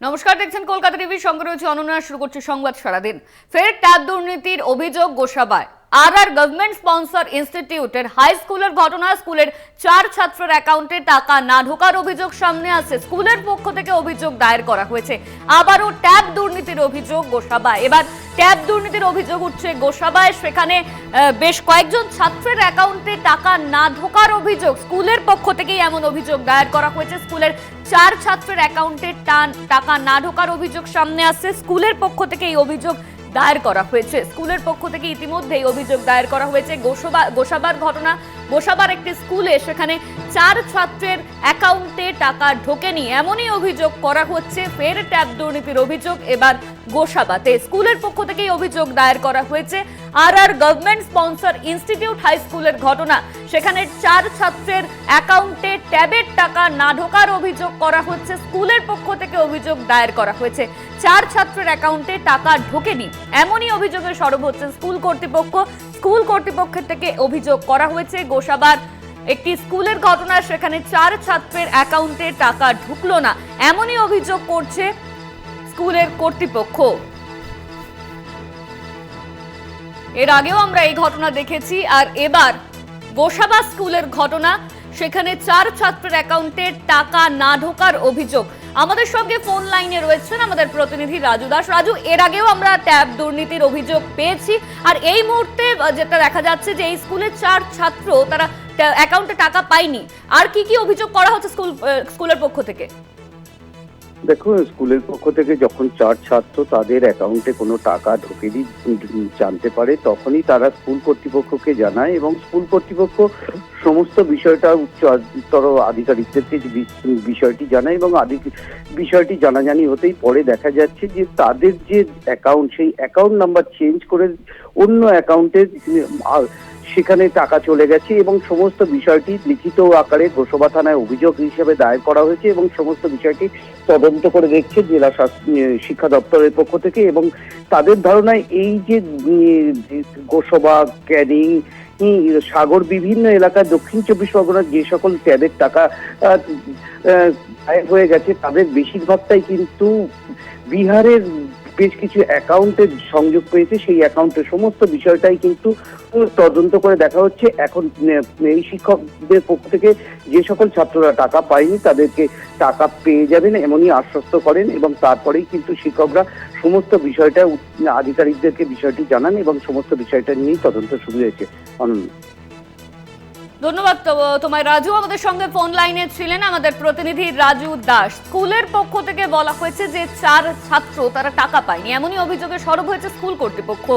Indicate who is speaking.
Speaker 1: নমস্কার, দেখছেন কলকাতা টিভি। সঙ্গে রয়েছে অনন্যা। শুরু করছে সংবাদ সারাদিন। ফের ট্যাব দুর্নীতির অভিযোগ গোসাবায়। আর গভর্নমেন্ট স্পন্সর ইনস্টিটিউটের হাই স্কুলের ঘটনা। স্কুলের 4 ছাত্রের অ্যাকাউন্টে টাকা না ঢোকার অভিযোগ সামনে আসছে। স্কুলের পক্ষ থেকে অভিযোগ দায়ের করা হয়েছে। আবারও ট্যাব দুর্নীতির অভিযোগ গোসাবায়। এবার ট্যাব দুর্নীতির অভিযোগ উঠছে গোসাবায়। সেখানে বেশ কয়েকজন ছাত্রের অ্যাকাউন্টে টাকা না ঢোকার অভিযোগ। স্কুলের পক্ষ থেকেই এমন অভিযোগ দায়ের করা হয়েছে। স্কুলের 4 ছাত্রের অ্যাকাউন্টে টাকা না ঢোকার অভিযোগ সামনে আসছে। স্কুলের পক্ষ থেকে এই অভিযোগ দায়ের করা হয়েছে। স্কুলের পক্ষ থেকে ইতিমধ্যেই অভিযোগ দায়ের করা হয়েছে। গোসাবার ঘটনা। গোসাবার একটি স্কুলে সেখানে 4 ছাত্রের অ্যাকাউন্টে টাকা ঢোকেনি, এমনই অভিযোগ করা হচ্ছে। ফের ট্যাব দুর্নীতির অভিযোগ এবার গোসাবাতে। স্কুলের পক্ষ থেকেই অভিযোগ দায়ের করা হয়েছে। আর গভর্নমেন্ট স্পন্সর ইনস্টিটিউট হাই স্কুলের ঘটনা। সেখানে 4 ছাত্রের অ্যাকাউন্টে ট্যাবের টাকা না ঢোকার অভিযোগ করা হচ্ছে। স্কুলের পক্ষ থেকে অভিযোগ দায়ের করা হয়েছে। 4 ছাত্রের অ্যাকাউন্টে টাকা ঢোকেনি, এমনই অভিযোগে সরব হচ্ছে স্কুল কর্তৃপক্ষ। স্কুল কর্তৃপক্ষের থেকে অভিযোগ করা হয়েছে। গোসাবার একটি স্কুলের ঘটনা। সেখানে 4 ছাত্রের অ্যাকাউন্টে টাকা ঢুকলো না, এমনই অভিযোগ করছে স্কুলের কর্তৃপক্ষ। এর আগেও আমরা এই ঘটনা দেখেছি। আর এবার গোসাবা স্কুলের ঘটনা। সেখানে 4 ছাত্রের অ্যাকাউন্টে টাকা না ঢোকার অভিযোগ। আমাদের সঙ্গে ফোন লাইনে রয়েছেন আমাদের প্রতিনিধি রাজু দাস। রাজু, এর আগেও আমরা ট্যাব দুর্নীতির অভিযোগ পেয়েছি। আর এই মুহূর্তে যেটা দেখা যাচ্ছে যে এই স্কুলের 4 ছাত্র তারা অ্যাকাউন্টে টাকা পায়নি। আর কি কি অভিযোগ করা হচ্ছে স্কুলের পক্ষ থেকে?
Speaker 2: দেখো, স্কুলের পক্ষ থেকে যখন 4 ছাত্র তাদের অ্যাকাউন্টে কোনো টাকা ঢোকেনি জানতে পারে, তখনই তারা স্কুল কর্তৃপক্ষকে জানায় এবং স্কুল কর্তৃপক্ষ সমস্ত বিষয়টা উচ্চতর আধিকারিকদেরকে বিষয়টি জানায় এবং বিষয়টি জানাজানি হতেই পরে দেখা যাচ্ছে যে তাদের যে অ্যাকাউন্ট, সেই অ্যাকাউন্ট নাম্বার চেঞ্জ করে অন্য অ্যাকাউন্টে সেখানে টাকা চলে গেছে এবং সমস্ত বিষয়টি লিখিত আকারে গোসাবা থানায় অভিযোগ হিসেবে দায়ের করা হয়েছে এবং সমস্ত বিষয়টি তদন্ত করে দেখছে জেলা শিক্ষা দপ্তরের পক্ষ থেকে। এবং তাদের ধারণায় এই যে গোসাবা, ক্যানিং, সাগর বিভিন্ন এলাকায় দক্ষিণ 24 পরগনার যে সকল ট্যাবের টাকা হয়ে গেছে তাদের বেশিরভাগটাই কিন্তু বিহারের বেশ কিছু অ্যাকাউন্টে সংযোগ পেয়েছে। সেই অ্যাকাউন্টে সমস্ত বিষয়টাই কিন্তু তদন্ত করে দেখা হচ্ছে। এখন এই শিক্ষকদের পক্ষ থেকে যে সকল ছাত্ররা টাকা পায়নি তাদেরকে টাকা পেয়ে যাবেন এমনই আশ্বস্ত করেন এবং তারপরেই কিন্তু শিক্ষকরা সমস্ত বিষয়টা আধিকারিকদেরকে বিষয়টি জানান এবং সমস্ত বিষয়টা নিয়েই তদন্ত শুরু হয়েছে। অনন্য,
Speaker 1: ধন্যবাদ তোমায় রাজু। আমাদের সঙ্গে ফোন লাইনে ছিলেন আমাদের প্রতিনিধি রাজু দাস। স্কুলের পক্ষ থেকে বলা হয়েছে যে 4 ছাত্র তারা টাকা পায়নি, এমনই অভিযোগে সরব হয়েছে স্কুল কর্তৃপক্ষ।